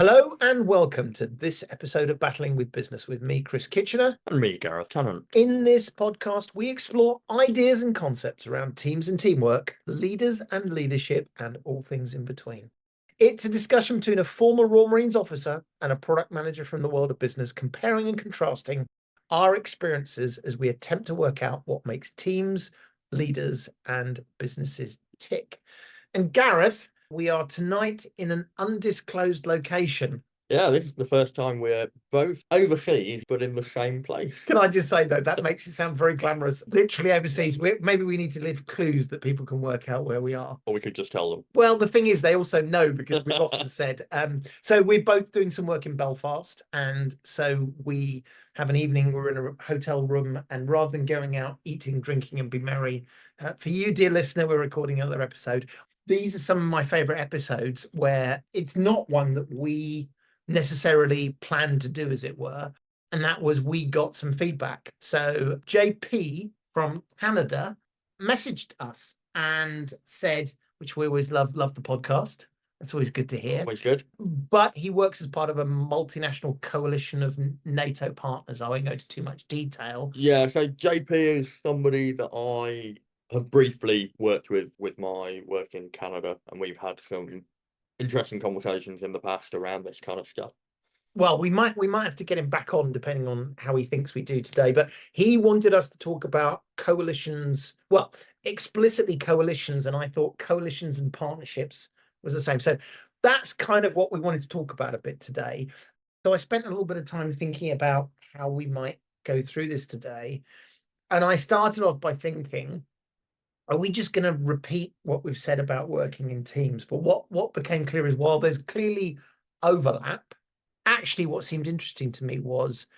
Hello and welcome to this episode of Battling with Business with me, Chris Kitchener. And me, Gareth Tennant. In this podcast, we explore ideas and concepts around teams and teamwork, leaders and leadership, and all things in between. It's a discussion between a former Royal Marines officer and a product manager from the world of business, comparing and contrasting our experiences as we attempt to work out what makes teams, leaders, and businesses tick. And Gareth, we are tonight in an undisclosed location. Yeah, this is the first time we're both overseas, but in the same place. Can I just say, though, that makes it sound very glamorous. Literally overseas. Maybe we need to leave clues that people can work out where we are. Or we could just tell them. Well, the thing is, they also know because we've often said. So we're both doing some work in Belfast. And so we have an evening, we're in a hotel room. And rather than going out, eating, drinking, and be merry, for you, dear listener, we're recording another episode. These are some of my favorite episodes where it's not one that we necessarily planned to do, as it were. And that was we got some feedback. So JP from Canada messaged us and said, which we always love the podcast. That's always good to hear. Always good. But he works as part of a multinational coalition of NATO partners. I won't go into too much detail. Yeah, so JP is somebody that I have briefly worked with my work in Canada, and we've had some interesting conversations in the past around this kind of stuff. Well, we might have to get him back on depending on how he thinks we do today. But he wanted us to talk about coalitions, well, explicitly coalitions, and I thought coalitions and partnerships was the same. So that's kind of what we wanted to talk about a bit today. So I spent a little bit of time thinking about how we might go through this today. And I started off by thinking, are we just going to repeat what we've said about working in teams? But what became clear is while there's clearly overlap, actually what seemed interesting to me was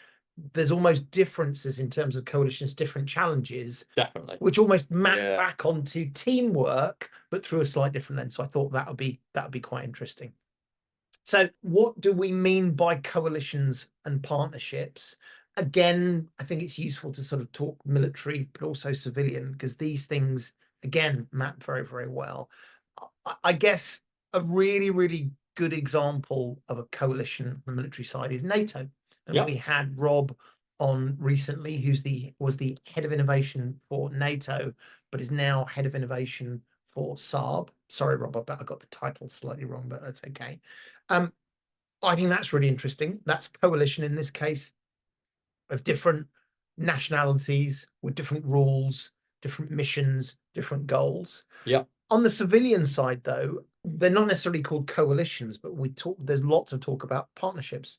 there's almost differences in terms of coalitions, different challenges, Definitely, which almost map back onto teamwork, but through a slightly different lens. So I thought that would be quite interesting. So what do we mean by coalitions and partnerships? Again, I think it's useful to sort of talk military, but also civilian, because these things, again, map very, very well. I guess a really, really good example of a coalition on the military side is NATO. And we had Rob on recently, was the head of innovation for NATO, but is now head of innovation for Saab. Sorry, Rob, I got the title slightly wrong, but that's okay. I think that's really interesting. That's coalition in this case of different nationalities with different rules, different missions, different goals. Yeah. On the civilian side, though, they're not necessarily called coalitions, but there's lots of talk about partnerships.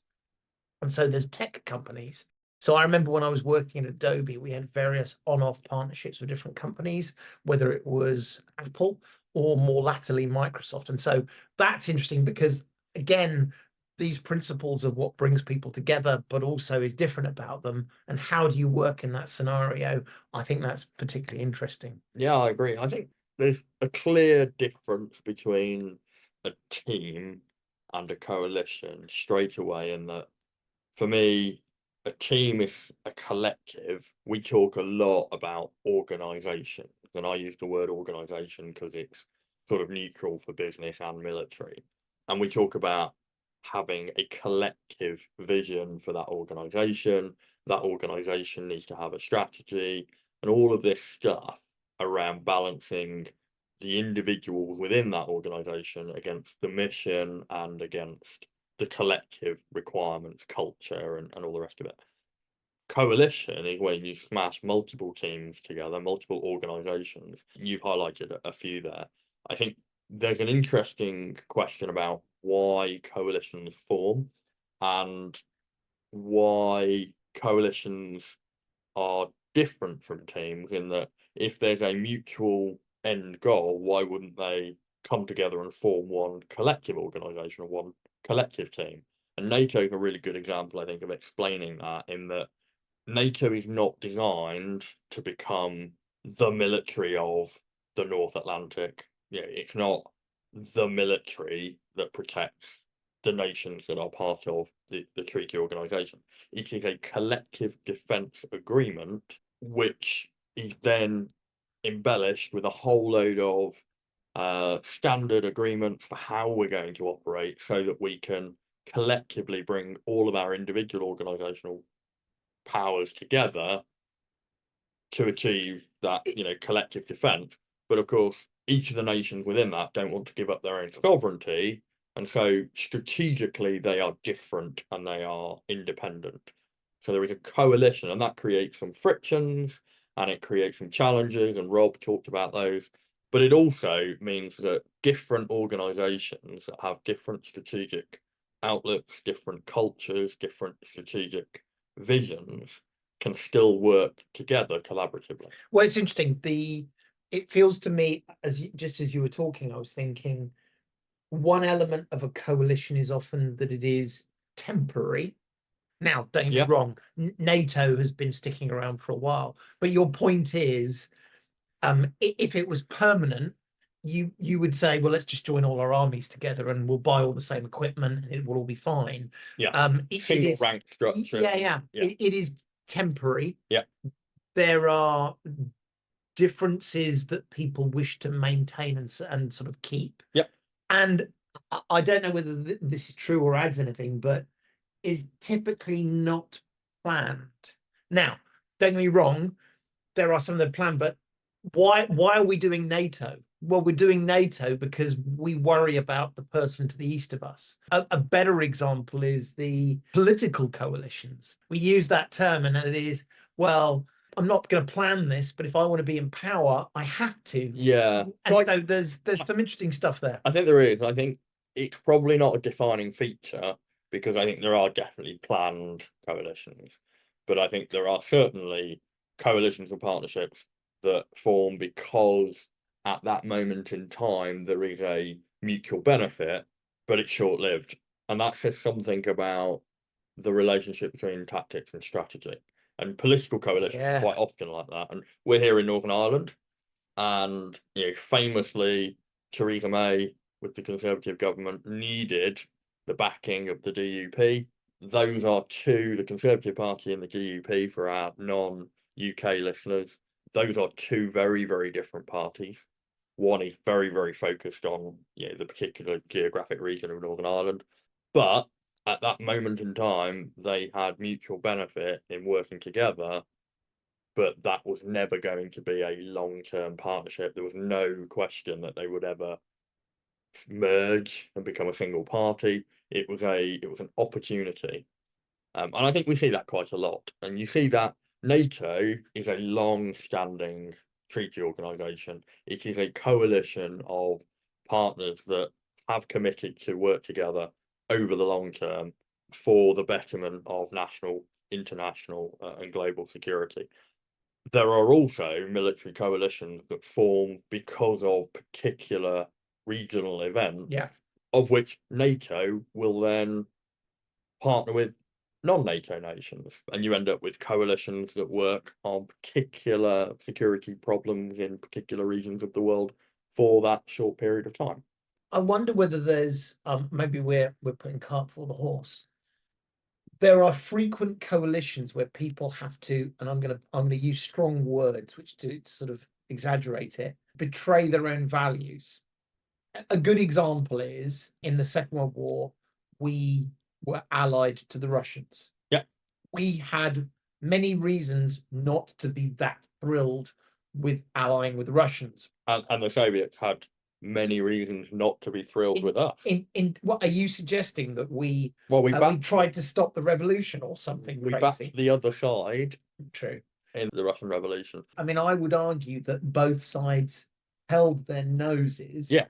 And so there's tech companies. So I remember when I was working at Adobe, we had various on-off partnerships with different companies, whether it was Apple or more latterly Microsoft. And so that's interesting because, again, these principles of what brings people together, but also is different about them. And how do you work in that scenario? I think that's particularly interesting. Yeah, I agree. I think there's a clear difference between a team and a coalition straight away, in that for me, a team is a collective. We talk a lot about organization, and I use the word organization because it's sort of neutral for business and military. And we talk about having a collective vision for that organization. That organization needs to have a strategy, and all of this stuff around balancing the individuals within that organization against the mission and against the collective requirements, culture, and all the rest of it. Coalition is when you smash multiple teams together, multiple organizations. You've highlighted a few there. I think there's an interesting question about why coalitions form and why coalitions are different from teams, in that if there's a mutual end goal, why wouldn't they come together and form one collective organization or one collective team? And NATO is a really good example, I think, of explaining that, in that NATO is not designed to become the military of the North Atlantic. It's not the military that protects the nations that are part of the treaty organization. It is a collective defense agreement, which is then embellished with a whole load of standard agreements for how we're going to operate, so that we can collectively bring all of our individual organizational powers together to achieve that, collective defense. But of course, each of the nations within that don't want to give up their own sovereignty. And so strategically, they are different and they are independent. So there is a coalition, and that creates some frictions and it creates some challenges. And Rob talked about those. But it also means that different organizations that have different strategic outlooks, different cultures, different strategic visions can still work together collaboratively. Well, it's interesting. It feels to me, just as you were talking, I was thinking one element of a coalition is often that it is temporary. Now, don't get me wrong, NATO has been sticking around for a while, but your point is, if it was permanent, you would say, well, let's just join all our armies together and we'll buy all the same equipment and it will all be fine. Single rank structure. It is temporary. Yeah. There are differences that people wish to maintain and sort of keep. Yeah. And I don't know whether this is true or adds anything, but is typically not planned. Now, don't get me wrong, there are some that are planned, but why are we doing NATO? Well, we're doing NATO because we worry about the person to the east of us. A better example is the political coalitions. We use that term, and it is, well, I'm not going to plan this, but if I want to be in power, I have to. Yeah. And so there's some interesting stuff there. I think there is. I think it's probably not a defining feature because I think there are definitely planned coalitions, but I think there are certainly coalitions and partnerships that form because at that moment in time there is a mutual benefit, but it's short-lived. And that says something about the relationship between tactics and strategy. And political coalitions are quite often like that. And we're here in Northern Ireland, and famously, Theresa May with the Conservative government needed the backing of the DUP. Those are the Conservative Party and the DUP, for our non-UK listeners, those are two very, very different parties. One is very, very focused on the particular geographic region of Northern Ireland. But at that moment in time, they had mutual benefit in working together, but that was never going to be a long-term partnership. There was no question that they would ever merge and become a single party. It was an opportunity. And I think we see that quite a lot. And you see that NATO is a long-standing treaty organization. It is a coalition of partners that have committed to work together over the long term for the betterment of national, international, and global security. There are also military coalitions that form because of particular regional events, of which NATO will then partner with non-NATO nations, and you end up with coalitions that work on particular security problems in particular regions of the world for that short period of time. I wonder whether there's maybe we're putting cart before the horse. There are frequent coalitions where people have to, and I'm gonna use strong words which to sort of exaggerate it, betray their own values. A good example is in the Second World War, we were allied to the Russians. Yeah. We had many reasons not to be that thrilled with allying with the Russians. And the Soviets had many reasons not to be thrilled with us. What are you suggesting, that we tried to stop the revolution or something we crazy? backed the other side. True. In the Russian Revolution. I mean, I would argue that both sides held their noses. Yes.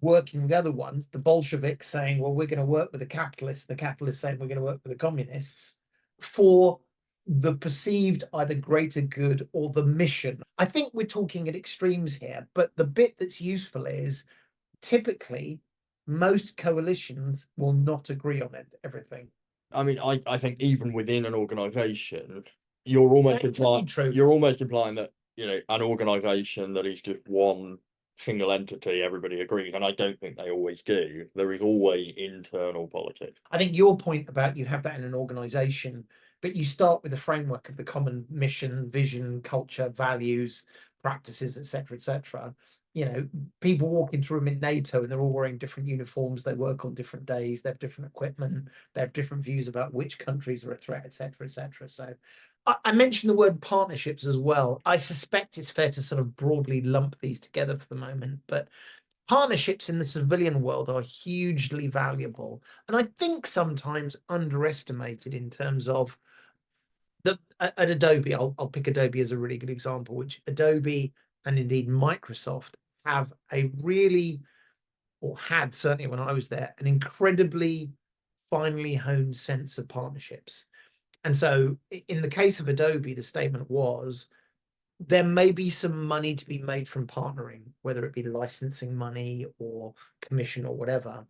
Working with the other ones, the Bolsheviks saying, well, we're going to work with the capitalists saying we're going to work with the communists for the perceived either greater good or the mission. I think we're talking at extremes here, but the bit that's useful is typically most coalitions will not agree on everything. I mean, I think even within an organization, you're almost implying that an organization that is just one single entity, everybody agrees, and I don't think they always do. There is always internal politics. I think your point about you have that in an organization, but you start with the framework of the common mission, vision, culture, values, practices, etc., etc. people walk into a room in NATO and they're all wearing different uniforms. They work on different days. They have different equipment. They have different views about which countries are a threat, etc., etc. So I mentioned the word partnerships as well. I suspect it's fair to sort of broadly lump these together for the moment, but partnerships in the civilian world are hugely valuable, and I think sometimes underestimated in terms of at Adobe. I'll pick Adobe as a really good example, which Adobe and indeed Microsoft have a really, or had certainly when I was there, an incredibly finely honed sense of partnerships. And so in the case of Adobe, the statement was there may be some money to be made from partnering, whether it be licensing money or commission or whatever.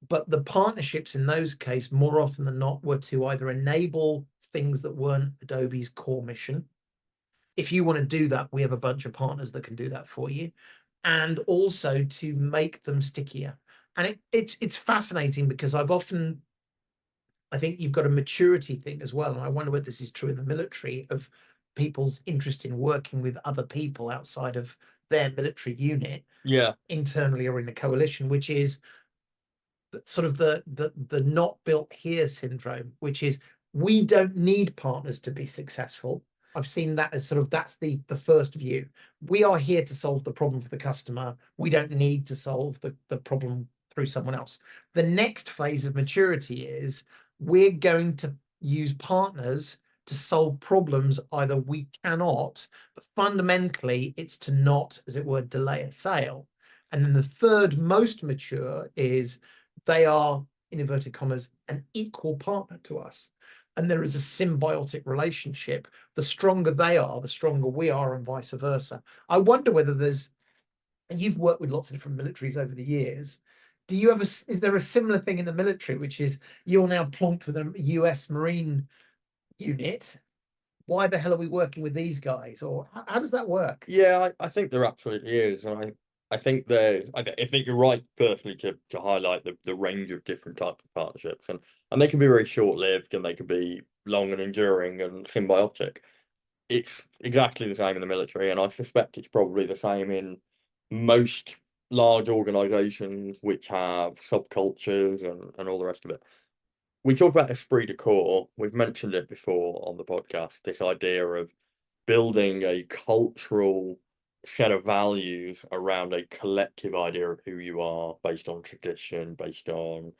But the partnerships in those cases, more often than not, were to either enable things that weren't Adobe's core mission. If you want to do that, we have a bunch of partners that can do that for you, and also to make them stickier. And it's fascinating because I think you've got a maturity thing as well. And I wonder whether this is true in the military of people's interest in working with other people outside of their military unit, Yeah, internally or in a coalition, which is sort of the not built here syndrome, which is we don't need partners to be successful. I've seen that as sort of that's the first view. We are here to solve the problem for the customer. We don't need to solve the problem through someone else. The next phase of maturity is we're going to use partners to solve problems either we cannot, but fundamentally it's to not, as it were, delay a sale. And then the third most mature is they are, in inverted commas, an equal partner to us. And there is a symbiotic relationship. The stronger they are, the stronger we are, and vice versa. I wonder whether and you've worked with lots of different militaries over the years. Do you ever, is there a similar thing in the military, which is you're now plonked with a US Marine unit? Why the hell are we working with these guys? Or how does that work? yeah, I think there absolutely is, and I think I think you're right. Firstly, to highlight the range of different types of partnerships, and they can be very short lived, and they can be long and enduring and symbiotic. It's exactly the same in the military, and I suspect it's probably the same in most large organizations which have subcultures and all the rest of it. We talk about esprit de corps. We've mentioned it before on the podcast, this idea of building a cultural set of values around a collective idea of who you are based on tradition, based on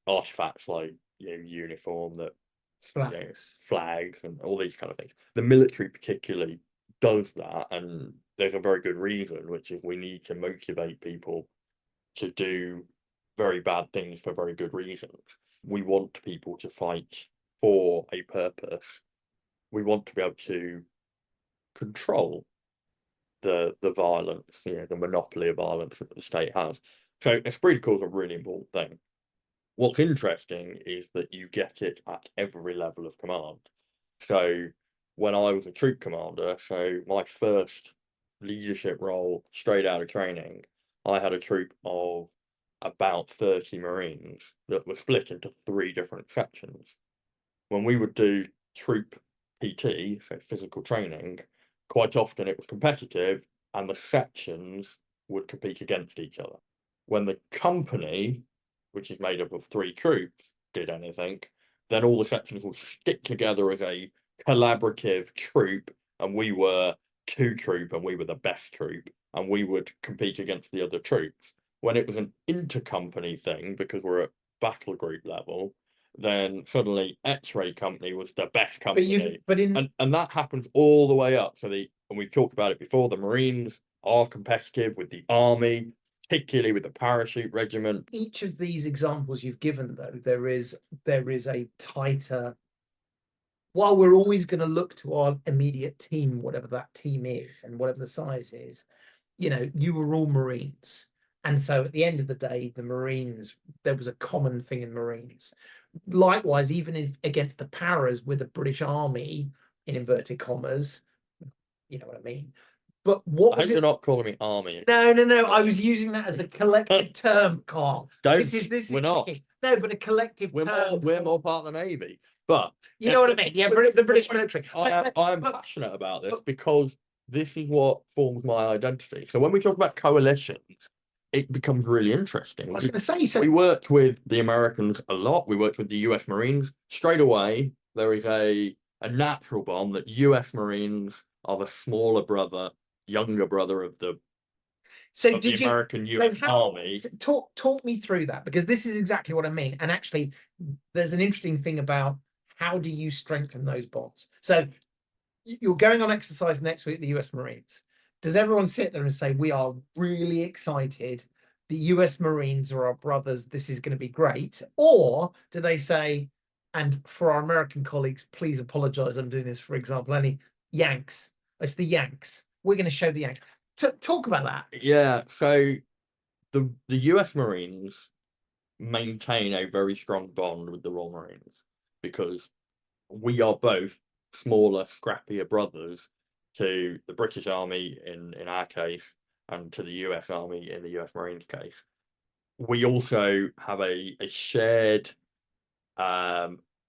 artifacts like uniform, that Flags. flags and all these kind of things. The military particularly does that, and there's a very good reason, which is we need to motivate people to do very bad things for very good reasons. We want people to fight for a purpose. We want to be able to control the violence, the monopoly of violence that the state has. So esprit de corps is a really important thing. What's interesting is that you get it at every level of command. So when I was a troop commander, so my first leadership role straight out of training, I had a troop of about 30 Marines that were split into 3 different sections. When we would do troop PT, so physical training, quite often it was competitive and the sections would compete against each other. When the company, which is made up of 3 troops, did anything, then all the sections would stick together as a collaborative troop, and we were 2 troop and we were the best troop, and we would compete against the other troops. When it was an intercompany thing, because we're at battle group level, then suddenly X-ray company was the best company. And that happens all the way up. And we've talked about it before, the Marines are competitive with the army, particularly with the parachute regiment. Each of these examples you've given, though, there is a tighter. While we're always going to look to our immediate team, whatever that team is, and whatever the size is, you were all Marines. And so at the end of the day, the Marines, there was a common thing in Marines. Likewise, even against the paras with the British Army, in inverted commas, you know what I mean? But what I hope you're not calling me army. No. I was using that as a collective term, Carl. This is We're not. tricky. No, but a collective term. We're more part of the Navy. But you know what I mean? Yeah, the British military. I'm passionate about this because this is what forms my identity. So when we talk about coalitions, it becomes really interesting. I was going to say, so We worked with the Americans a lot. We worked with the US Marines. Straight away, there is a natural bond that US Marines are the smaller brother, younger brother of the did you American US Army. talk me through that? Because this is exactly what I mean. And actually, there's an interesting thing about how do you strengthen those bonds? So you're going on exercise next week, the US Marines. Does everyone sit there and say, we are really excited? The US Marines are our brothers. This is going to be great. Or do they say, and for our American colleagues, please apologize. I'm doing this, for example, any Yanks. It's the Yanks. We're going to show the Yanks. Talk about that. Yeah, so the US Marines maintain a very strong bond with the Royal Marines because we are both smaller, scrappier brothers to the British Army in our case, and to the US Army in the US Marines case. We also have a shared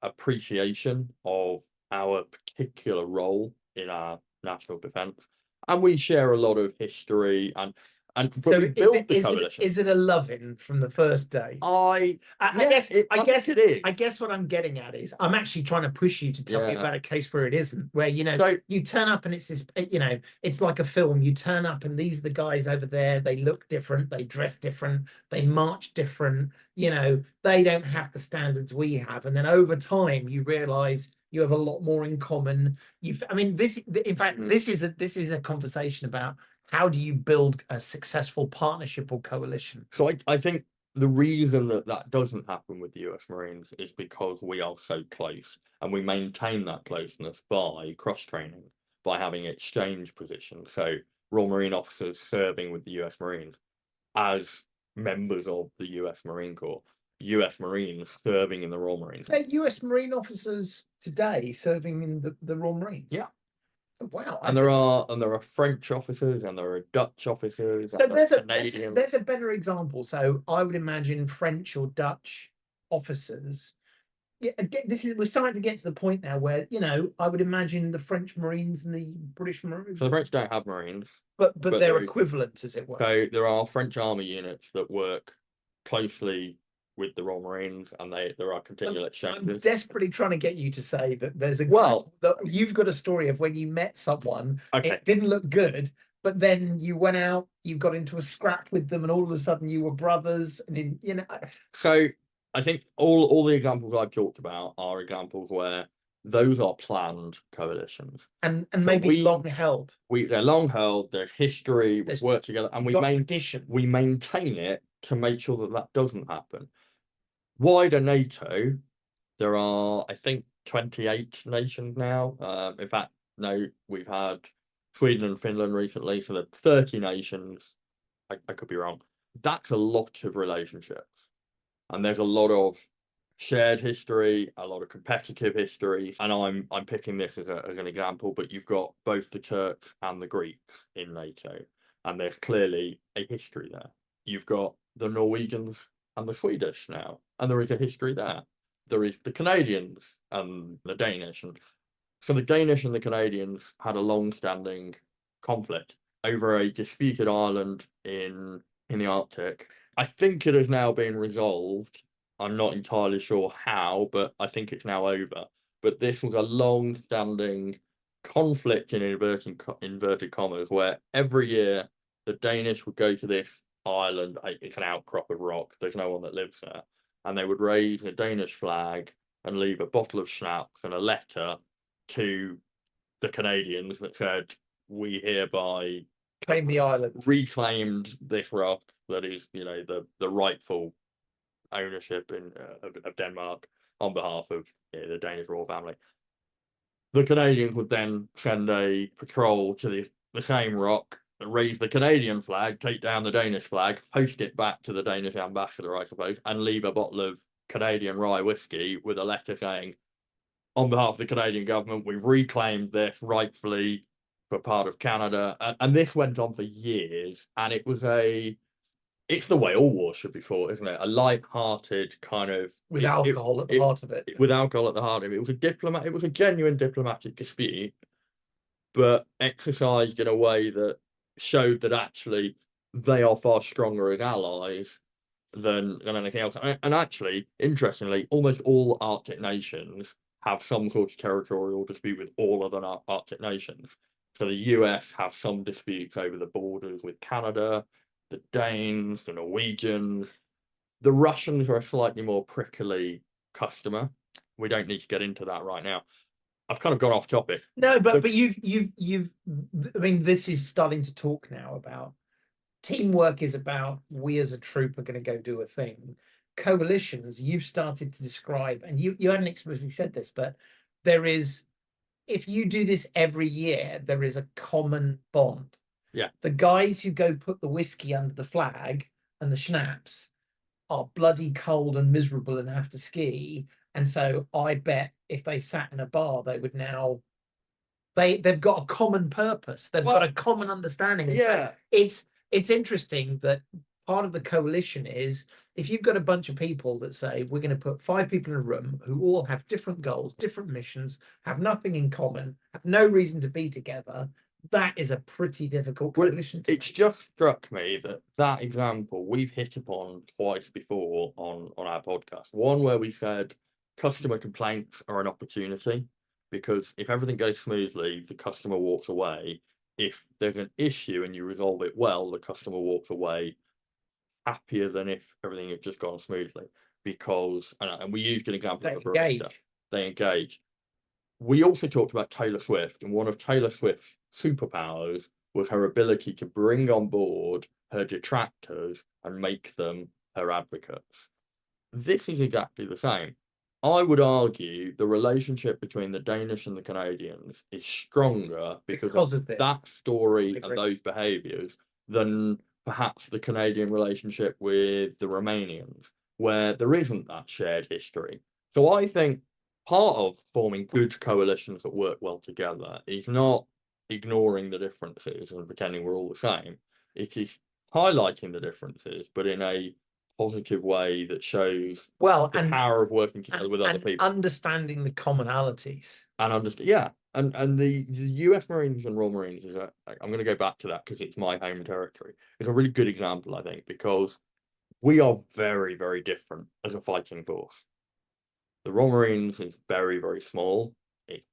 appreciation of our particular role in our national defence, and we share a lot of history and when we build the coalition. Is it a loving from the first day? I guess it is. I guess what I'm getting at is I'm actually trying to push you to tell me about a case where it isn't, where you turn up and it's this, it's like a film. You turn up and these are the guys over there. They look different, they dress different, they march different. They don't have the standards we have, and then over time you realize you have a lot more in common. This is a conversation about how do you build a successful partnership or coalition? So I think the reason that doesn't happen with the US Marines is because we are so close, and we maintain that closeness by cross training, by having exchange positions. So Royal Marine officers serving with the US Marines as members of the US Marine Corps, US Marines serving in the Royal Marines. They're US Marine officers today serving in the Royal Marines. Yeah. Wow. And there are French officers and there are Dutch officers. So there's a better example. So I would imagine French or Dutch officers. Yeah, again, we're starting to get to the point now where I would imagine the French Marines and the British Marines. So the French don't have Marines, but they're equivalent, as it were. So there are French Army units that work closely with the Royal Marines, and there are continual exchanges. I'm desperately trying to get you to say that there's you've got a story of when you met someone, it didn't look good, but then you went out, you got into a scrap with them, and all of a sudden you were brothers, and So I think all the examples I've talked about are examples where those are planned coalitions, and maybe long held. They're long held. There's history. We work together, and we maintain it to make sure that doesn't happen. Wider NATO, there are, I think, 28 nations now. In fact, no, we've had Sweden and Finland recently, so there's 30 nations. I could be wrong. That's a lot of relationships, and there's a lot of shared history, a lot of competitive history. And I'm picking this as an example, but you've got both the Turks and the Greeks in NATO, and there's clearly a history there. You've got the Norwegians and the Swedish now, and there is a history there. There is the Canadians and the Danish, and so the Danish and the Canadians had a long-standing conflict over a disputed island in the Arctic. I think it has now been resolved. I'm not entirely sure how, but I think it's now over. But this was a long-standing conflict in inverted commas, where every year the Danish would go to this island. It's an outcrop of rock. There's no one that lives there. And they would raise a Danish flag and leave a bottle of schnapps and a letter to the Canadians that said, we hereby claim the island, reclaimed this rock that is, the rightful ownership of Denmark on behalf of the Danish royal family. The Canadians would then send a patrol to the same rock, raise the Canadian flag, take down the Danish flag, post it back to the Danish ambassador, I suppose, and leave a bottle of Canadian rye whiskey with a letter saying, on behalf of the Canadian government, we've reclaimed this rightfully for part of Canada. And this went on for years, and it's the way all wars should be fought, isn't it? A light-hearted kind of with alcohol at the heart of it. With alcohol at the heart of it. It was a genuine diplomatic dispute. but exercised in a way that showed that actually they are far stronger as allies than anything else. And actually, interestingly, almost all Arctic nations have some sort of territorial dispute with all other Arctic nations. So the US have some disputes over the borders with Canada, the Danes, the Norwegians. The Russians are a slightly more prickly customer. We don't need to get into that right now. I've kind of gone off topic. No, but The, you've I mean, this is starting to talk now about teamwork is about we as a troop are going to go do a thing. Coalitions, you've started to describe, and you hadn't explicitly said this, but there is, if you do this every year, there is a common bond. yeah, The guys who go put the whiskey under the flag and the schnapps are bloody cold and miserable and have to ski. And so I bet if they sat in a bar, they would now they've got a common purpose. They've got well, a common understanding. And so yeah, it's interesting that part of the coalition is if you've got a bunch of people that say we're going to put 5 people in a room who all have different goals, different missions, have nothing in common, have no reason to be together, that is a pretty difficult well, coalition to it's make. just struck me that that example we've hit upon twice before on our podcast. One where we said customer complaints are an opportunity because if everything goes smoothly, the customer walks away. If there's an issue and you resolve it well, the customer walks away happier than if everything had just gone smoothly. Because, and we used an example They of a barista, engage. they engage. We also talked about Taylor Swift, and one of Taylor Swift's superpowers was her ability to bring on board her detractors and make them her advocates. This is exactly the same. I would argue the relationship between the Danish and the Canadians is stronger because of Because of this. that I story and agree. those behaviours than perhaps the Canadian relationship with the Romanians, where there isn't that shared history. So I think part of forming good coalitions that work well together is not ignoring the differences and pretending we're all the same. It is highlighting the differences, but in a positive way that shows Well, the power of working together with other and people understanding the commonalities. and understand. Yeah, and the U.S. Marines and Royal Marines is a. I'm going to go back to that because it's my home territory. It's a really good example, I think, because we are very, very different as a fighting force. The Royal Marines is very, very small. It's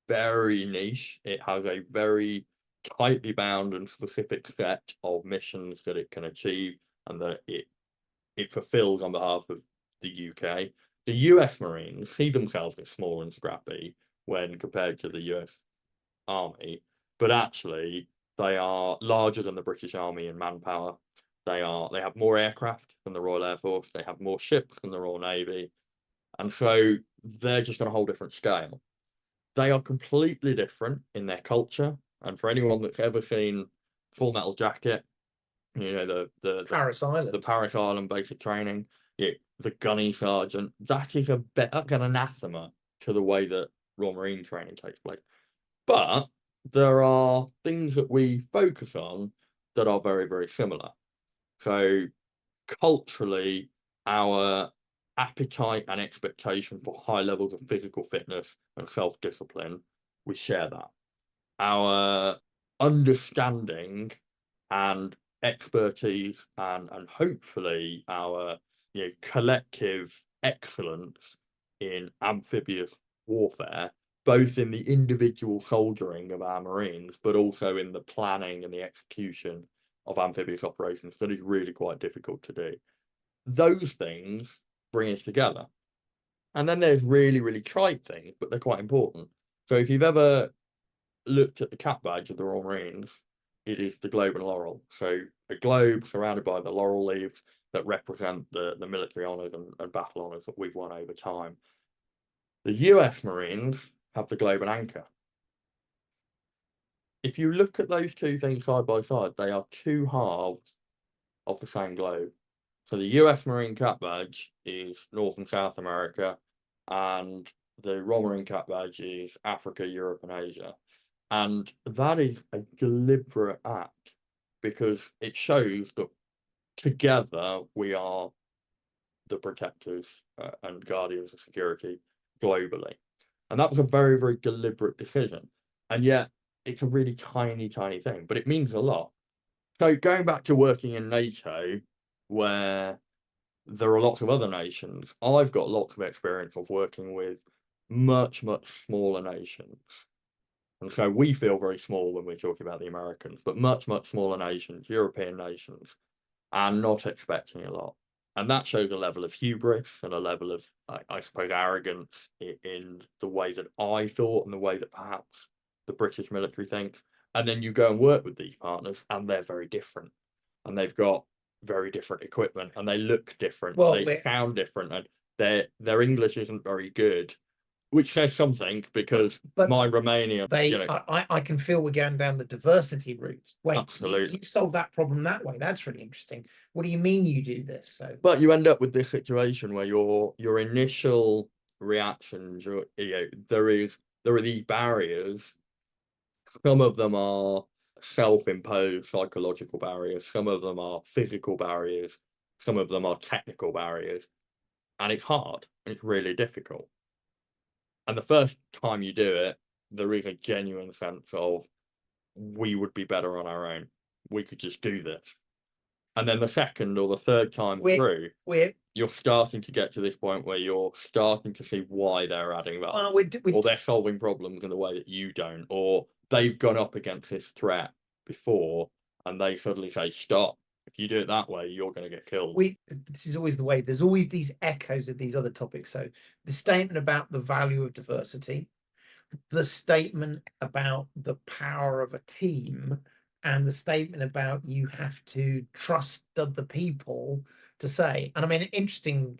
very niche. It has a very tightly bound and specific set of missions that it can achieve and that it fulfills on behalf of the UK. The US Marines see themselves as small and scrappy when compared to the US Army, but actually they are larger than the British Army in manpower. They have more aircraft than the Royal Air Force. They have more ships than the Royal Navy, and so they're just on a whole different scale. They are completely different in their culture. And for anyone that's ever seen Full Metal Jacket, you know Paris the Island. Paris Island basic training, yeah, the gunny sergeant. That is that's an anathema to the way that Royal Marine training takes place. But there are things that we focus on that are very, very similar. So culturally, our appetite and expectation for high levels of physical fitness and self-discipline, we share that. Our understanding and expertise and hopefully our collective excellence in amphibious warfare, both in the individual soldiering of our Marines, but also in the planning and the execution of amphibious operations that is really quite difficult to do. Those things bring us together. And then there's really, really trite things, but they're quite important. So if you've ever looked at the cap badge of the Royal Marines, it is the globe and laurel. So a globe surrounded by the laurel leaves that represent the military honours and battle honours that we've won over time. The US Marines have the globe and anchor. If you look at those two things side by side, they are two halves of the same globe. So the US Marine Cap Badge is North and South America, and the Royal Marine Cap Badge is Africa, Europe, and Asia. And that is a deliberate act because it shows that together we are the protectors and guardians of security globally. And that was a very, very deliberate decision. And yet, it's a really tiny, tiny thing, but it means a lot. So going back to working in NATO, where there are lots of other nations, I've got lots of experience of working with much, much smaller nations. And so we feel very small when we're talking about the Americans, but much, much smaller nations, European nations, are not expecting a lot. And that shows a level of hubris and a level of, I suppose, arrogance in the way that I thought and the way that perhaps the British military thinks. And then you go and work with these partners, and they're very different. And they've got very different equipment, and they look different, Well, they sound different, and their English isn't very good, which says something because but my Romanian, I can feel we're going down the diversity route. Wait, absolutely. you solve that problem that way. That's really interesting. What do you mean you do this? So, But you end up with this situation where your initial reactions, there are these barriers. Some of them are self-imposed psychological barriers. Some of them are physical barriers. Some of them are technical barriers, and it's hard and it's really difficult. And the first time you do it, there is a genuine sense of we would be better on our own. We could just do this. And then the second or the third time through, we're you're starting to get to this point where you're starting to see why they're adding value, we're or they're solving problems in a way that you don't, or they've gone up against this threat before and they suddenly say, stop. If you do it that way, you're going to get killed. This is always the way. There's always these echoes of these other topics. So the statement about the value of diversity, the statement about the power of a team, and the statement about you have to trust other people to say. And I mean, interesting.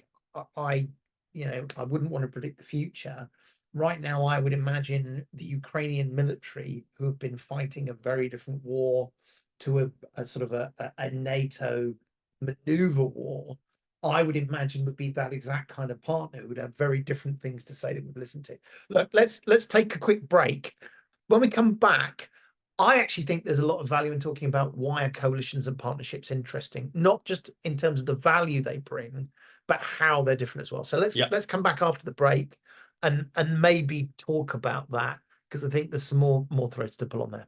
I I wouldn't want to predict the future. Right now, I would imagine the Ukrainian military, who have been fighting a very different war to a sort of a NATO maneuver war, I would imagine would be that exact kind of partner who would have very different things to say that we've listened to. Look, let's take a quick break. When we come back, I actually think there's a lot of value in talking about why are coalitions and partnerships interesting, not just in terms of the value they bring, but how they're different as well. So let's come back after the break and maybe talk about that, because I think there's some more threads to pull on there.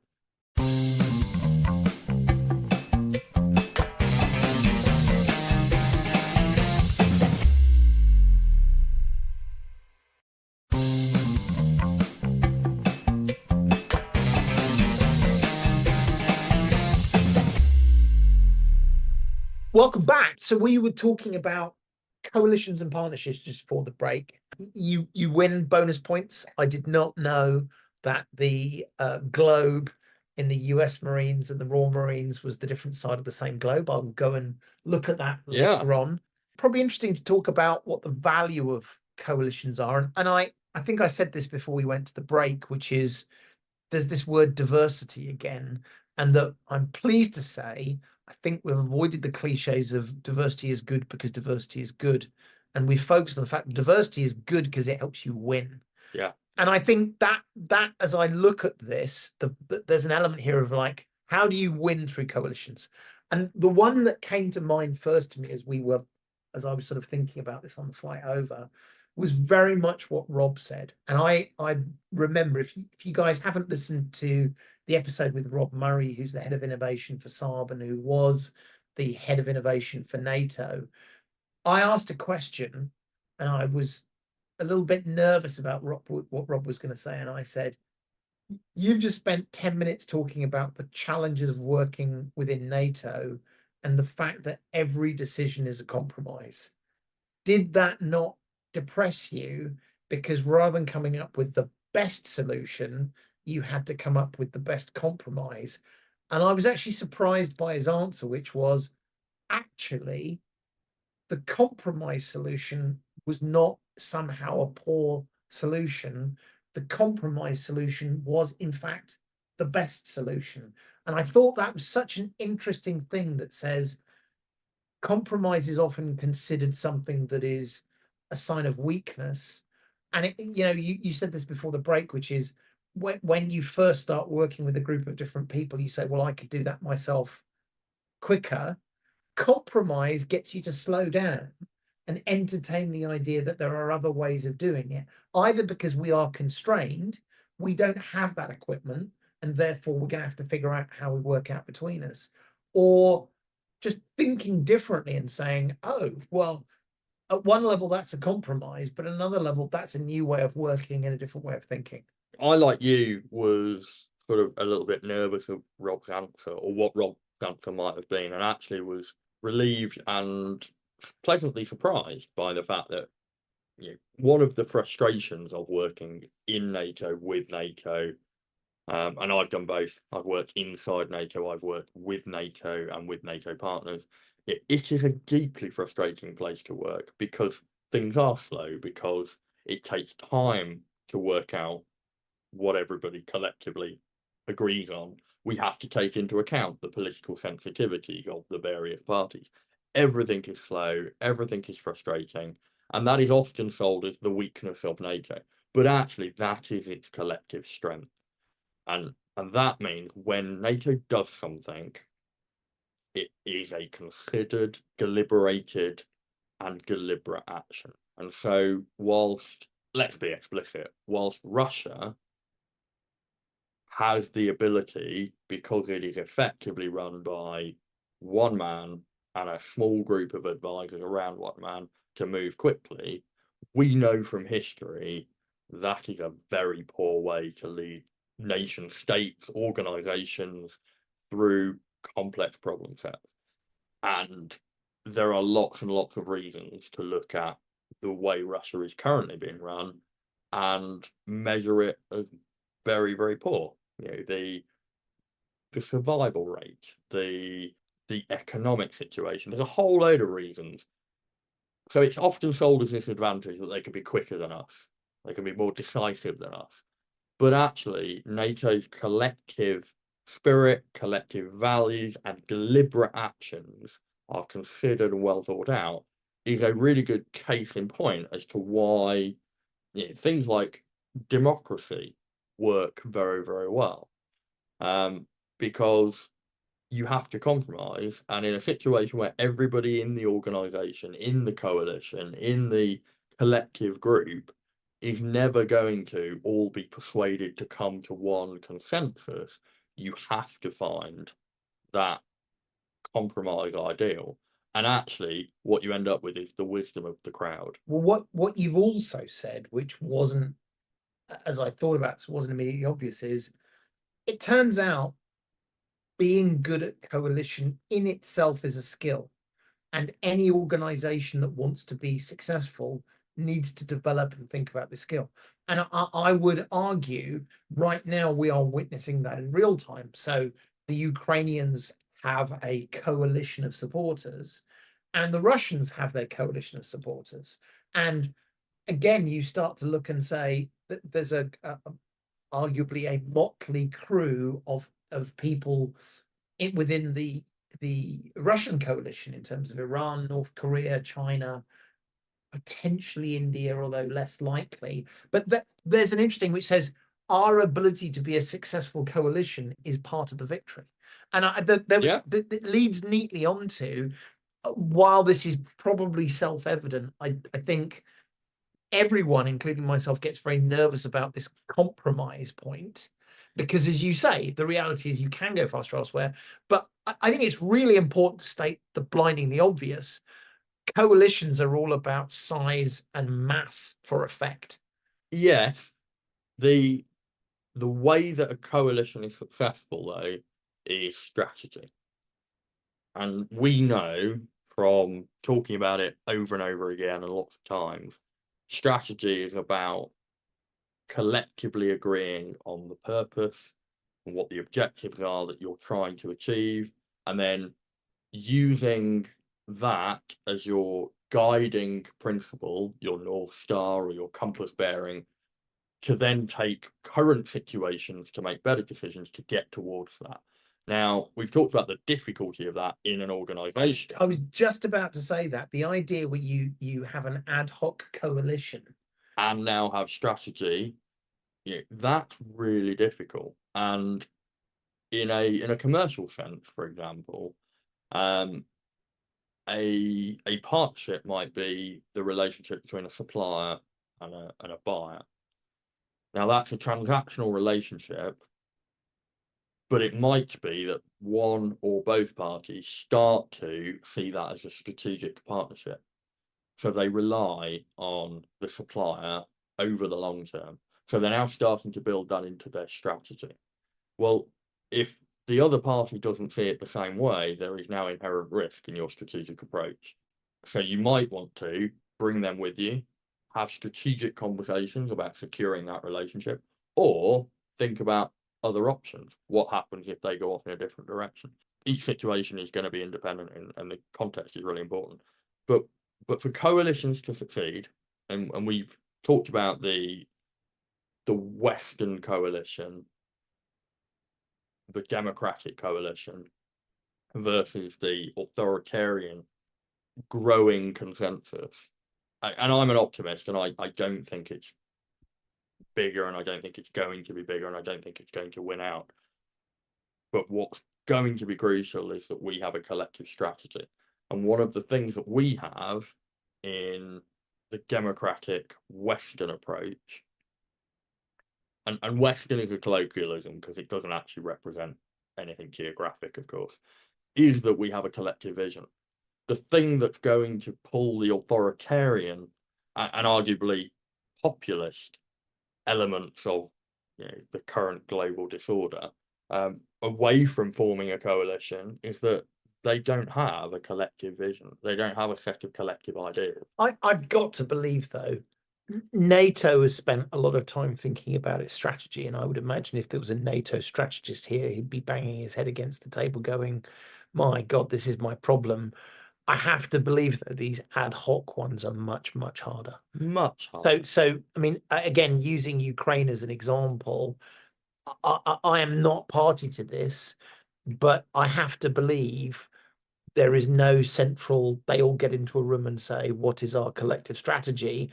Welcome back. So we were talking about coalitions and partnerships just before the break. You win bonus points. I did not know that the globe in the US Marines and the Royal Marines was the different side of the same globe. I'll go and look at that later on. Probably interesting to talk about what the value of coalitions are. And I think I said this before we went to the break, which is there's this word diversity again, and that I'm pleased to say I think we've avoided the cliches of diversity is good because diversity is good, and we focused on the fact that diversity is good because it helps you win. Yeah. And I think that as I look at this, there's an element here of like, how do you win through coalitions? And the one that came to mind first to me as I was sort of thinking about this on the flight over, was very much what Rob said. And I remember, if you guys haven't listened to the episode with Rob Murray, who's the head of innovation for Saab and who was the head of innovation for NATO, I asked a question and I was a little bit nervous about what Rob was going to say. And I said, you've just spent 10 minutes talking about the challenges of working within NATO and the fact that every decision is a compromise. Did that not depress you? Because rather than coming up with the best solution, you had to come up with the best compromise. And I was actually surprised by his answer, which was actually the compromise solution was not somehow a poor solution. The compromise solution was, in fact, the best solution. And I thought that was such an interesting thing that says compromise is often considered something that is a sign of weakness. And you said this before the break, which is when you first start working with a group of different people, you say, well, I could do that myself quicker. Compromise gets you to slow down and entertain the idea that there are other ways of doing it, either because we are constrained, we don't have that equipment, and therefore we're going to have to figure out how we work out between us, or just thinking differently and saying, oh, well, at one level that's a compromise, but at another level that's a new way of working and a different way of thinking. I, like you, was sort of a little bit nervous of Rob's answer, or what Rob's answer might have been, and actually was relieved and pleasantly surprised by the fact that, you know, one of the frustrations of working in NATO, with NATO, and I've done both. I've worked inside NATO, I've worked with NATO and with NATO partners. It is a deeply frustrating place to work because things are slow, because it takes time to work out what everybody collectively agrees on. We have to take into account the political sensitivities of the various parties. Everything is slow, everything is frustrating, and that is often sold as the weakness of NATO. But actually, that is its collective strength. And that means when NATO does something, it is a considered, deliberated, and deliberate action. And so, whilst, let's be explicit, whilst Russia has the ability, because it is effectively run by one man and a small group of advisors around one man, to move quickly, we know from history that is a very poor way to lead nation states, organizations through complex problem sets. And there are lots and lots of reasons to look at the way Russia is currently being run and measure it as very, very poor. You know, the survival rate, the economic situation. There's a whole load of reasons. So it's often sold as this advantage that they can be quicker than us, they can be more decisive than us. But actually, NATO's collective spirit, collective values, and deliberate actions are considered and well thought out, is a really good case in point as to why, you know, things like democracy work very, very well. Because you have to compromise, and in a situation where everybody in the organization, in the coalition, in the collective group is never going to all be persuaded to come to one consensus, you have to find that compromise ideal. And actually, what you end up with is the wisdom of the crowd. Well, what you've also said, which wasn't, as I thought about, so wasn't immediately obvious, is it turns out being good at coalition in itself is a skill. And any organization that wants to be successful needs to develop and think about the skill. And I would argue right now we are witnessing that in real time. So the Ukrainians have a coalition of supporters, and the Russians have their coalition of supporters. And again, you start to look and say that there's arguably a motley crew of people within the Russian coalition in terms of Iran, North Korea, China, potentially India, although less likely. But there's an interesting which says our ability to be a successful coalition is part of the victory. And that leads neatly onto, while this is probably self-evident, I think everyone, including myself, gets very nervous about this compromise point. Because, as you say, the reality is you can go faster elsewhere. But I think it's really important to state the blinding the obvious. Coalitions are all about size and mass for effect. Yes, the way that a coalition is successful, though, is strategy. And we know from talking about it over and over again and lots of times, strategy is about collectively agreeing on the purpose and what the objectives are that you're trying to achieve, and then using that as your guiding principle, your North Star or your compass bearing, to then take current situations to make better decisions to get towards that. Now, we've talked about the difficulty of that in an organization. I was just about to say that the idea where you have an ad hoc coalition and now have strategy, you know, that's really difficult. And in a commercial sense, for example, a partnership might be the relationship between a supplier and a buyer. Now that's a transactional relationship But it might be that one or both parties start to see that as a strategic partnership. So they rely on the supplier over the long term. So they're now starting to build that into their strategy. Well, if the other party doesn't see it the same way, there is now inherent risk in your strategic approach. So you might want to bring them with you, have strategic conversations about securing that relationship, or think about other options. What happens if they go off in a different direction? Each situation is going to be independent, and the context is really important. But for coalitions to succeed, and we've talked about the Western coalition, the democratic coalition versus the authoritarian growing consensus. And I'm an optimist, and I don't think it's bigger, and I don't think it's going to be bigger, and I don't think it's going to win out. But what's going to be crucial is that we have a collective strategy. And one of the things that we have in the democratic Western approach, and Western is a colloquialism because it doesn't actually represent anything geographic, of course, is that we have a collective vision. The thing that's going to pull the authoritarian and arguably populist elements of, the current global disorder away from forming a coalition is that they don't have a collective vision. They don't have a set of collective ideas. I've got to believe, though, NATO has spent a lot of time thinking about its strategy, and I would imagine if there was a NATO strategist here, he'd be banging his head against the table going, my God, this is my problem. I have to believe that these ad hoc ones are much, much harder. Much harder. So I mean, again, using Ukraine as an example, I am not party to this, but I have to believe there is no central, they all get into a room and say, what is our collective strategy?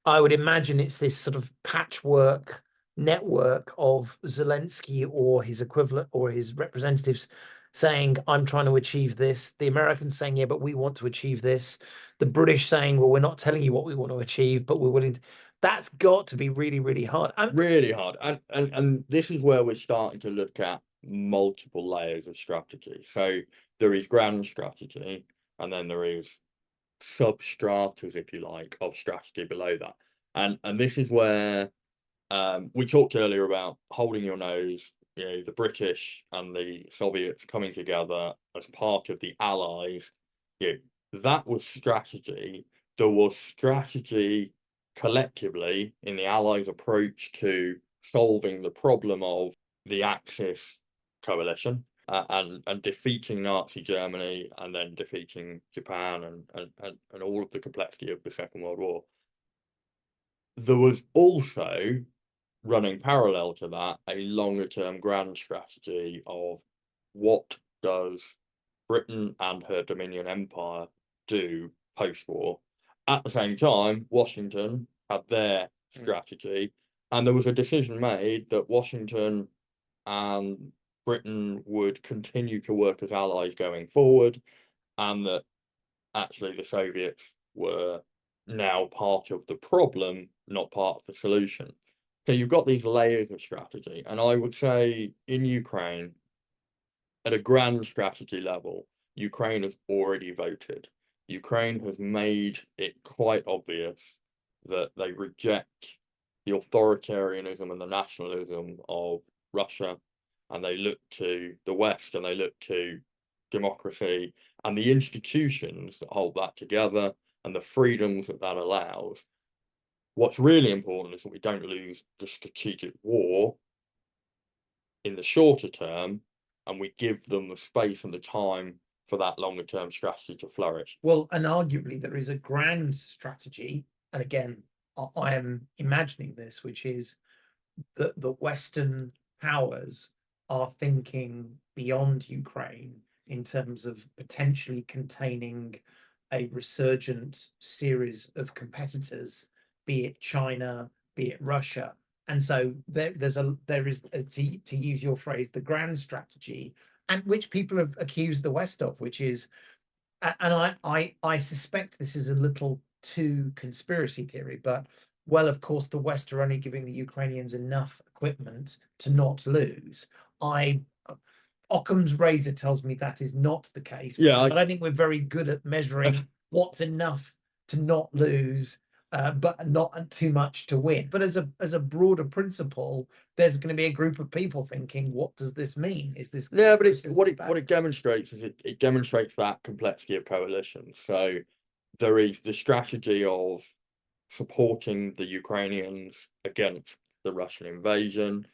I would imagine it's this sort of patchwork network of Zelensky or his equivalent or his representatives saying, I'm trying to achieve this. The Americans saying, yeah, but we want to achieve this. The British saying, well, we're not telling you what we want to achieve, but we're willing to. That's got to be really, really hard. Really hard. And this is where we're starting to look at multiple layers of strategy. So there is grand strategy, and then there is substratas, if you like, of strategy below that. And this is where we talked earlier about holding your nose, the British and the Soviets coming together as part of the Allies. That was strategy. There was strategy collectively in the Allies' approach to solving the problem of the Axis coalition and defeating Nazi Germany and then defeating Japan and all of the complexity of the Second World War. There was also, running parallel to that, a longer term grand strategy of what does Britain and her Dominion Empire do post-war. At the same time, Washington had their strategy, and there was a decision made that Washington and Britain would continue to work as allies going forward, and that actually the Soviets were now part of the problem, not part of the solution. So you've got these layers of strategy, and I would say in Ukraine, at a grand strategy level, Ukraine has already voted. Ukraine has made it quite obvious that they reject the authoritarianism and the nationalism of Russia, and they look to the West and they look to democracy and the institutions that hold that together and the freedoms that that allows. What's really important is that we don't lose the strategic war in the shorter term, and we give them the space and the time for that longer term strategy to flourish. Well, and arguably there is a grand strategy, and again, I am imagining this, which is that the Western powers are thinking beyond Ukraine in terms of potentially containing a resurgent series of competitors, be it China, be it Russia. And so there is to use your phrase, the grand strategy, and which people have accused the West of, which is, and I suspect this is a little too conspiracy theory, but well, of course, the West are only giving the Ukrainians enough equipment to not lose. I Occam's razor tells me that is not the case. Yeah, I don't think we're very good at measuring what's enough to not lose, but not too much to win. But as a broader principle, there's going to be a group of people thinking, what does this mean? Is this yeah, but this what bad? it demonstrates is it demonstrates that complexity of coalitions. So there is the strategy of supporting the Ukrainians against the Russian invasion.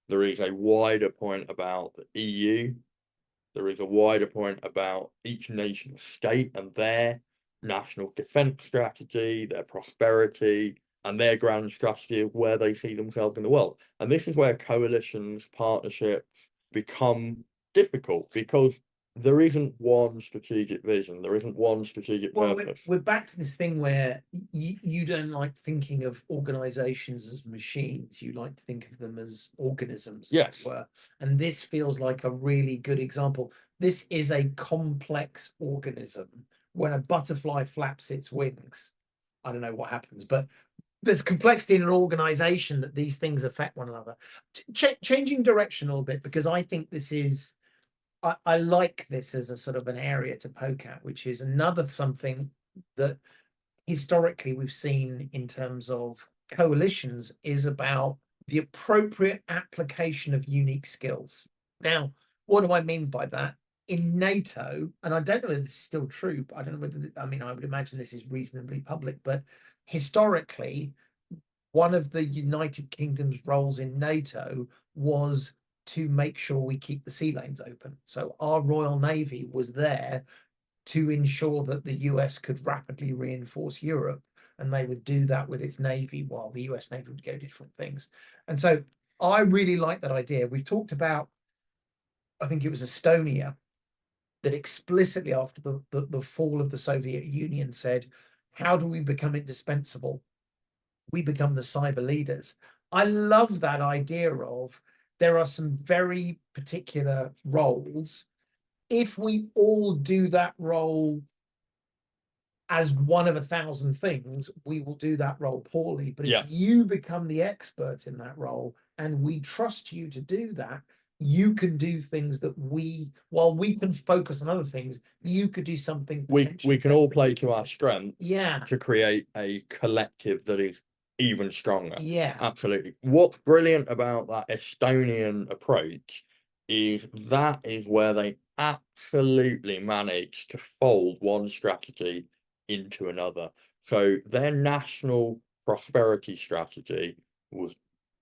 There is a wider point about the EU. There is a wider point about each nation state and their national defense strategy, their prosperity, and their grand strategy of where they see themselves in the world. And this is where coalitions, partnerships become difficult because there isn't one strategic vision, there isn't one strategic Well, purpose. we're back to this thing where you don't like thinking of organizations as machines. You like to think of them as organisms, as Yes. it were. And this feels like a really good example. This is a complex organism. When a butterfly flaps its wings, I don't know what happens, but there's complexity in an organization that these things affect one another. Changing direction a little bit, because I think this is I like this as a sort of an area to poke at, which is another something that historically we've seen in terms of coalitions is about the appropriate application of unique skills. Now, what do I mean by that? In NATO, and I don't know if this is still true, but I don't know whether, I mean, I would imagine this is reasonably public, but historically, one of the United Kingdom's roles in NATO was to make sure we keep the sea lanes open. So our Royal Navy was there to ensure that the US could rapidly reinforce Europe, and they would do that with its navy while the US Navy would go different things. And so I really like that idea. We've talked about, I think it was Estonia, that explicitly after the fall of the Soviet Union said, how do we become indispensable? We become the cyber leaders. I love that idea of there are some very particular roles. If we all do that role as one of 1,000 things, we will do that role poorly. But if Yeah. you become the expert in that role and we trust you to do that, you can do things that while we can focus on other things, you could do something. We can all play to our strength. Yeah. To create a collective that is even stronger. Yeah. Absolutely. What's brilliant about that Estonian approach is that is where they absolutely managed to fold one strategy into another. So their national prosperity strategy was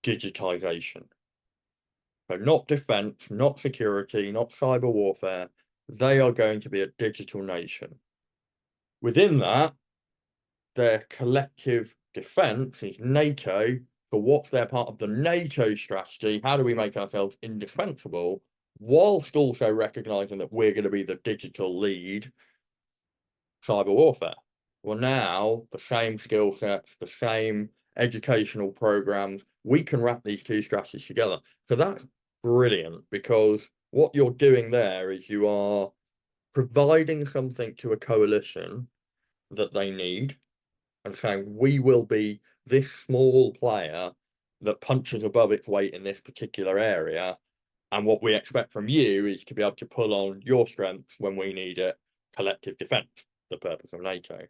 digitization. So not defense, not security, not cyber warfare. They are going to be a digital nation. Within that, their collective defense is NATO. For what's their part of the NATO strategy? How do we make ourselves indispensable whilst also recognizing that we're going to be the digital lead cyber warfare? Well, now the same skill sets, the same educational programs, we can wrap these two strategies together. So that's brilliant because what you're doing there is you are providing something to a coalition that they need and saying we will be this small player that punches above its weight in this particular area. And what we expect from you is to be able to pull on your strengths when we need it, collective defense, the purpose of NATO.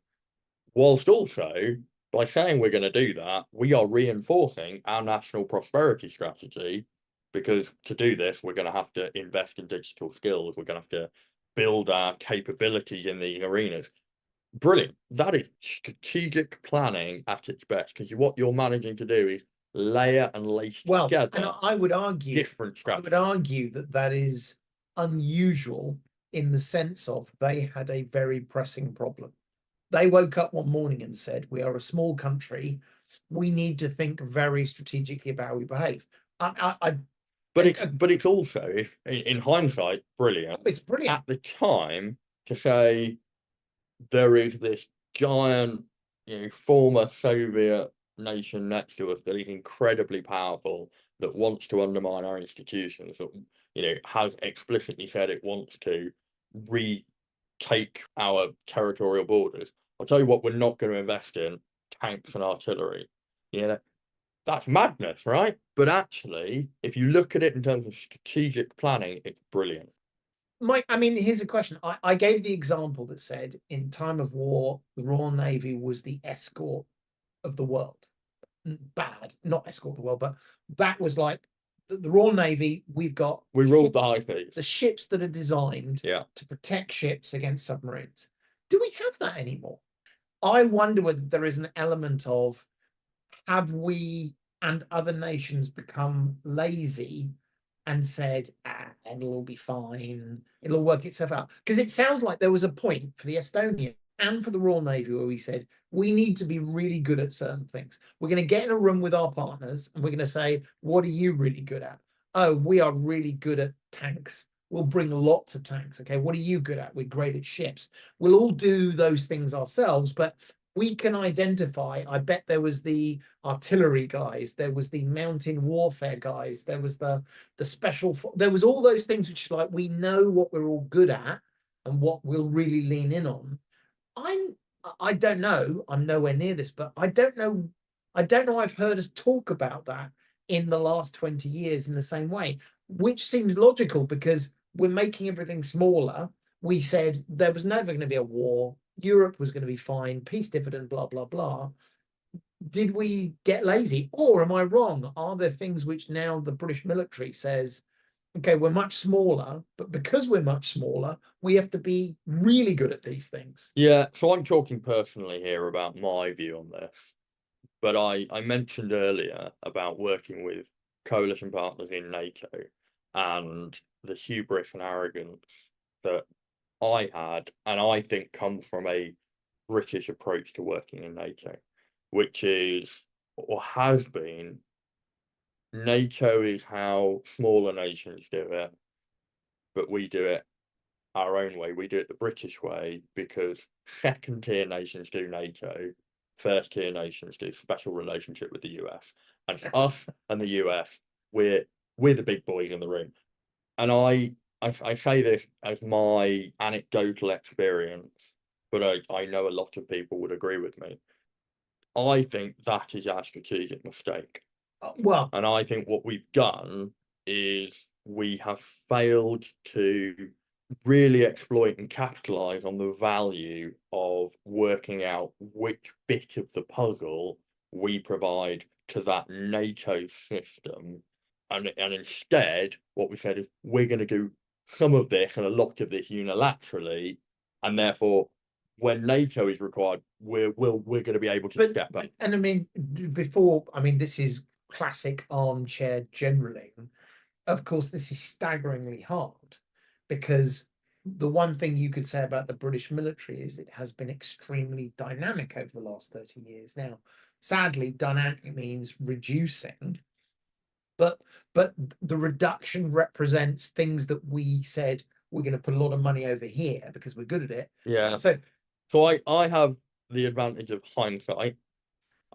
Whilst also, by saying we're going to do that, we are reinforcing our national prosperity strategy because to do this, we're going to have to invest in digital skills. We're going to have to build our capabilities in these arenas. Brilliant. That is strategic planning at its best because what you're managing to do is layer and lace together. And I would argue different strategies. I would argue that that is unusual in the sense of they had a very pressing problem. They woke up one morning and said, "We are a small country. We need to think very strategically about how we behave." But it's also, if in hindsight, brilliant. It's brilliant at the time to say there is this giant, former Soviet nation next to us that is incredibly powerful, that wants to undermine our institutions, that has explicitly said it wants to retake our territorial borders. I'll tell you what, we're not going to invest in tanks and artillery. That's madness, right? But actually, if you look at it in terms of strategic planning, it's brilliant. Mike, I mean, here's a question. I gave the example that said in time of war, the Royal Navy was the escort of the world. Bad, not escort of the world, but that was like the Royal Navy. We've got We ruled the high seas. the ships that are designed Yeah. to protect ships against submarines. Do we have that anymore? I wonder whether there is an element of have we and other nations become lazy and said, it'll all be fine, it'll work itself out. Because it sounds like there was a point for the Estonian and for the Royal Navy where we said, we need to be really good at certain things. We're going to get in a room with our partners and we're going to say, what are you really good at? Oh, we are really good at tanks. We'll bring lots of tanks. Okay. What are you good at? We're great at ships. We'll all do those things ourselves, but we can identify. I bet there was the artillery guys, there was the mountain warfare guys, there was the special, there was all those things which like we know what we're all good at and what we'll really lean in on. I'm I don't know, I'm nowhere near this, but I don't know I've heard us talk about that in the last 20 years in the same way, which seems logical because we're making everything smaller. We said there was never going to be a war. Europe was going to be fine, peace dividend, blah, blah, blah. Did we get lazy? Or am I wrong? Are there things which now the British military says, okay, we're much smaller, but because we're much smaller, we have to be really good at these things? Yeah, so I'm talking personally here about my view on this, but I mentioned earlier about working with coalition partners in NATO and the hubris and arrogance that I had, and I think comes from a British approach to working in NATO, which is or has been NATO is how smaller nations do it, but we do it our own way. We do it the British way because second tier nations do NATO, first tier nations do special relationship with the US. And us and the US, we're the big boys in the room. And I say this as my anecdotal experience, but I know a lot of people would agree with me. I think that is our strategic mistake. Well, And I think what we've done is we have failed to really exploit and capitalize on the value of working out which bit of the puzzle we provide to that NATO system. And instead, what we said is we're going to do some of this and a lot of this unilaterally, and therefore when NATO is required, we're going to be able to step up. And I mean, before, I mean, this is classic armchair generaling. Of course, this is staggeringly hard because the one thing you could say about the British military is it has been extremely dynamic over the last 30 years. Now, sadly, dynamic means reducing, but the reduction represents things that we said we're going to put a lot of money over here because we're good at it. Yeah. So So I have the advantage of hindsight,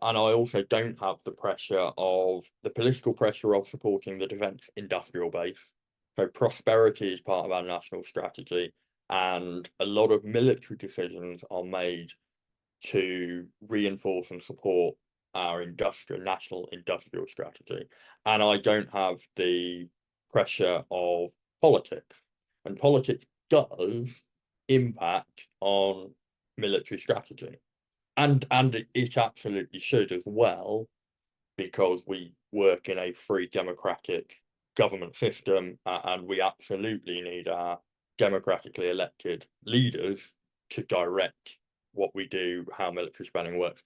and I also don't have the pressure of the political pressure of supporting the defence industrial base. So prosperity is part of our national strategy, and a lot of military decisions are made to reinforce and support our national industrial strategy. And I don't have the pressure of politics. And politics does impact on military strategy. And it absolutely should as well, because we work in a free democratic government system, and we absolutely need our democratically elected leaders to direct what we do, how military spending works.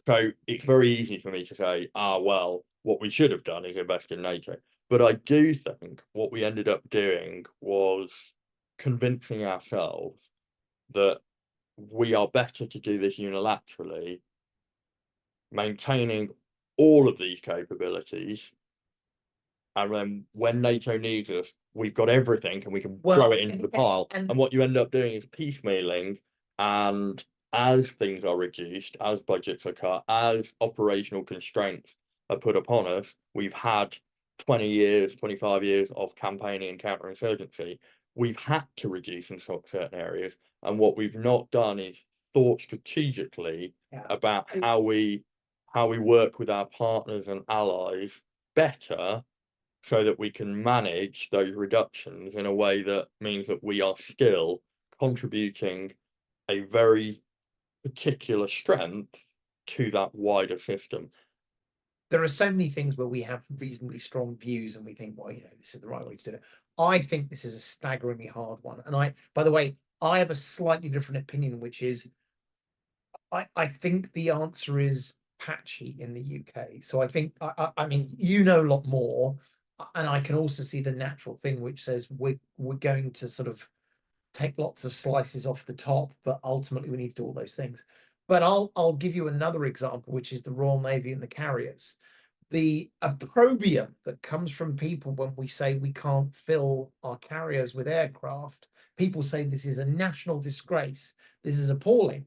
So it's very easy for me to say, well, what we should have done is invest in NATO. But I do think what we ended up doing was convincing ourselves that we are better to do this unilaterally, maintaining all of these capabilities, and then when NATO needs us, we've got everything and we can throw it into the pile. And what you end up doing is piecemealing, and as things are reduced, as budgets are cut, as operational constraints are put upon us, we've had 20 years, 25 years of campaigning and counterinsurgency. We've had to reduce in certain areas, and what we've not done is thought strategically about how we work with our partners and allies better so that we can manage those reductions in a way that means that we are still contributing a very particular strength to that wider system. There are so many things where we have reasonably strong views and we think, well, this is the right way to do it. I think this is a staggeringly hard one. And by the way, I have a slightly different opinion, which is I think the answer is patchy in the UK. So I think I mean you know a lot more, and I can also see the natural thing which says we're going to sort of take lots of slices off the top, but ultimately we need to do all those things. But I'll give you another example, which is the Royal Navy and the carriers. The opprobrium that comes from people when we say we can't fill our carriers with aircraft, people say this is a national disgrace. This is appalling.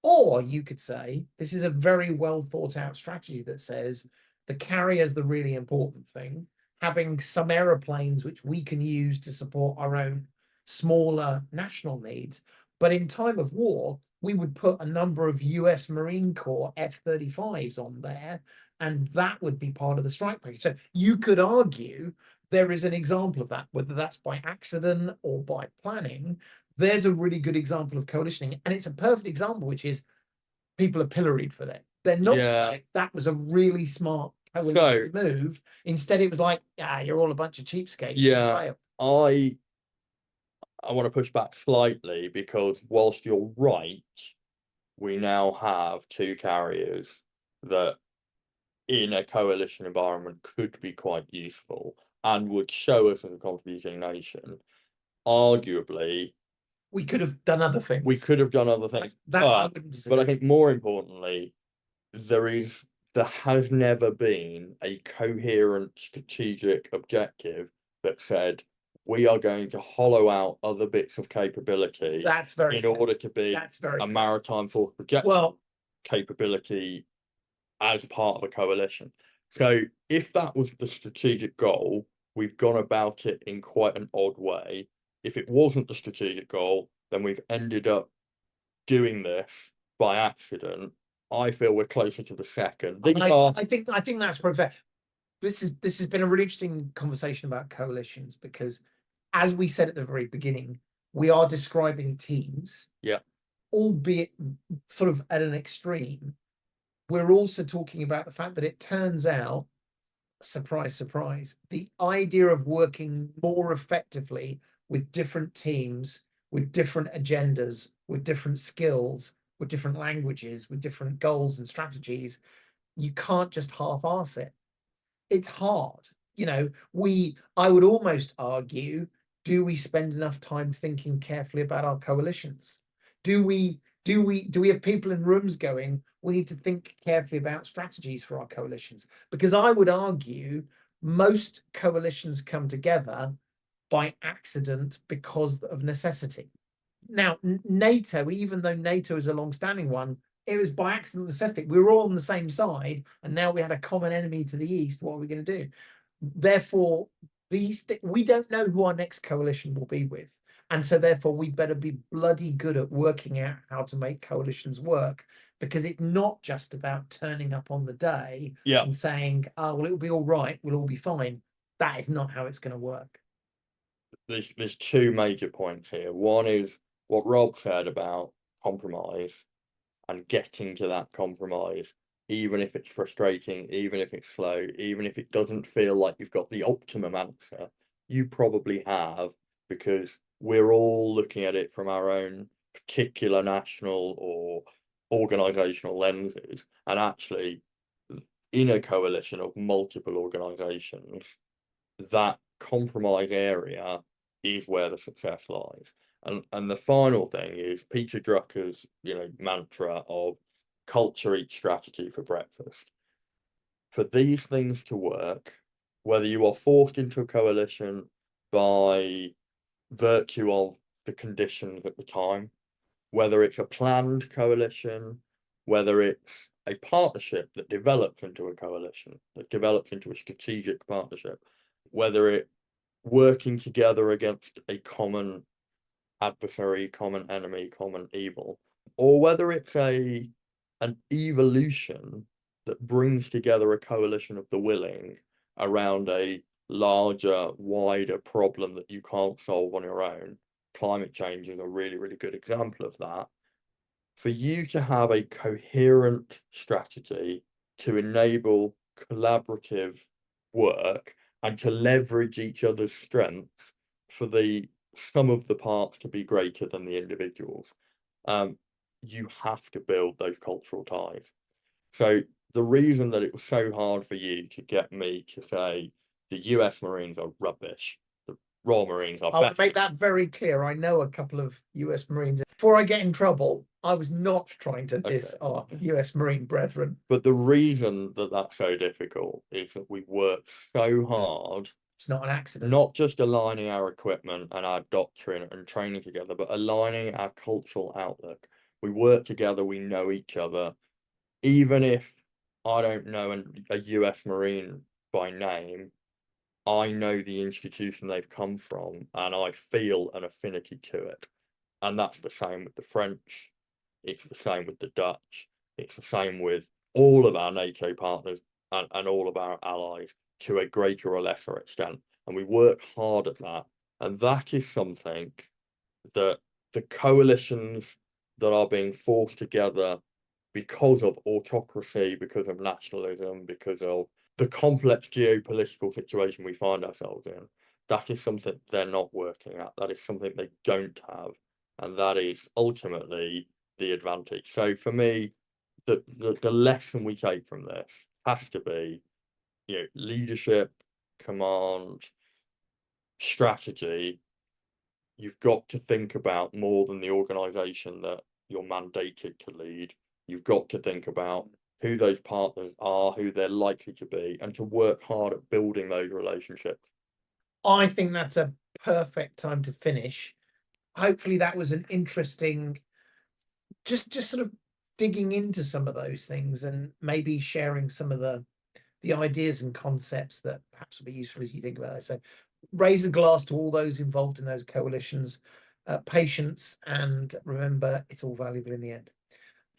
Or you could say this is a very well thought out strategy that says the carrier is the really important thing, having some aeroplanes which we can use to support our own smaller national needs. But in time of war, we would put a number of US Marine Corps F-35s on there, and that would be part of the strike package. So you could argue there is an example of that, whether that's by accident or by planning. There's a really good example of coalitioning, and it's a perfect example, which is people are pilloried for that. They're not. Yeah. That was a really smart coalition move. Instead, it was like, you're all a bunch of cheapskates. Yeah, I want to push back slightly because whilst you're right, we now have two carriers that in a coalition environment could be quite useful and would show us as a contributing nation. Arguably, we could have done other things. We could have done other things. But I think more importantly, there has never been a coherent strategic objective that said we are going to hollow out other bits of capability in order to be a maritime force projection capability as part of a coalition. So if that was the strategic goal, we've gone about it in quite an odd way. If it wasn't the strategic goal, then we've ended up doing this by accident. I feel we're closer to the second. I think that's probably fair. This has been a really interesting conversation about coalitions because, as we said at the very beginning, we are describing teams. Yeah. Albeit sort of at an extreme. We're also talking about the fact that it turns out, surprise, surprise, the idea of working more effectively with different teams, with different agendas, with different skills, with different languages, with different goals and strategies, you can't just half-arse it. It's hard. I would almost argue, do we spend enough time thinking carefully about our coalitions? Do we have people in rooms going, we need to think carefully about strategies for our coalitions? Because I would argue most coalitions come together by accident because of necessity. Now, NATO, even though NATO is a long-standing one, it was by accident necessity. We were all on the same side, and now we had a common enemy to the east. What are we going to do? Therefore, we don't know who our next coalition will be with. And so therefore we better be bloody good at working out how to make coalitions work, because it's not just about turning up on the day and saying, oh, well, it'll be all right, we'll all be fine. That is not how it's going to work. There's two major points here. One is what Rob said about compromise and getting to that compromise, even if it's frustrating, even if it's slow, even if it doesn't feel like you've got the optimum answer, you probably have, because we're all looking at it from our own particular national or organizational lenses. And actually, in a coalition of multiple organizations, that compromise area is where the success lies. And the final thing is Peter Drucker's, mantra of culture eats strategy for breakfast. For these things to work, whether you are forced into a coalition by virtue of the conditions at the time, whether it's a planned coalition, whether it's a partnership that develops into a coalition, that develops into a strategic partnership, whether it working together against a common adversary, common enemy, common evil, or whether it's an evolution that brings together a coalition of the willing around a larger, wider problem that you can't solve on your own. Climate change is a really, really good example of that. For you to have a coherent strategy to enable collaborative work and to leverage each other's strengths for the sum of the parts to be greater than the individuals, you have to build those cultural ties. So the reason that it was so hard for you to get me to say the US Marines are rubbish, the Royal Marines are I'll better. make that very clear. I know a couple of US Marines. Before I get in trouble, I was not trying to diss our US Marine brethren. But the reason that that's so difficult is that we work so hard. It's not an accident. Not just aligning our equipment and our doctrine and training together, but aligning our cultural outlook. We work together, we know each other. Even if I don't know a US Marine by name, I know the institution they've come from and I feel an affinity to it. And that's the same with the French, it's the same with the Dutch, it's the same with all of our NATO partners and all of our allies to a greater or lesser extent. And we work hard at that. And that is something that the coalitions that are being forced together because of autocracy, because of nationalism, because of the complex geopolitical situation we find ourselves in, that is something they're not working at. That is something they don't have. And that is ultimately the advantage. So for me, the lesson we take from this has to be, leadership, command, strategy. You've got to think about more than the organization that you're mandated to lead. You've got to think about who those partners are, who they're likely to be, and to work hard at building those relationships. I think that's a perfect time to finish. Hopefully that was an interesting, just sort of digging into some of those things and maybe sharing some of the ideas and concepts that perhaps will be useful as you think about it. So raise a glass to all those involved in those coalitions, patience, and remember, it's all valuable in the end.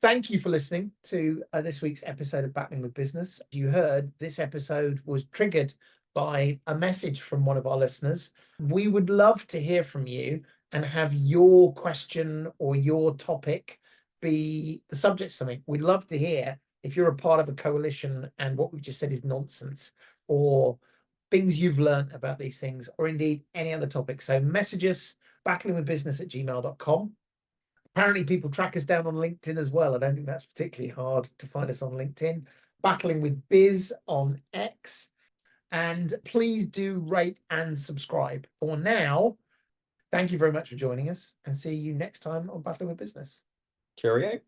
Thank you for listening to this week's episode of Battling with Business. You heard this episode was triggered by a message from one of our listeners. We would love to hear from you and have your question or your topic be the subject of something. We'd love to hear if you're a part of a coalition and what we've just said is nonsense, or things you've learned about these things, or indeed any other topic. So message us, battlingwithbusiness@gmail.com. Apparently people track us down on LinkedIn as well. I don't think that's particularly hard to find us on LinkedIn. Battling with Biz on X. And please do rate and subscribe. For now, thank you very much for joining us and see you next time on Battling with Business. Cheerio.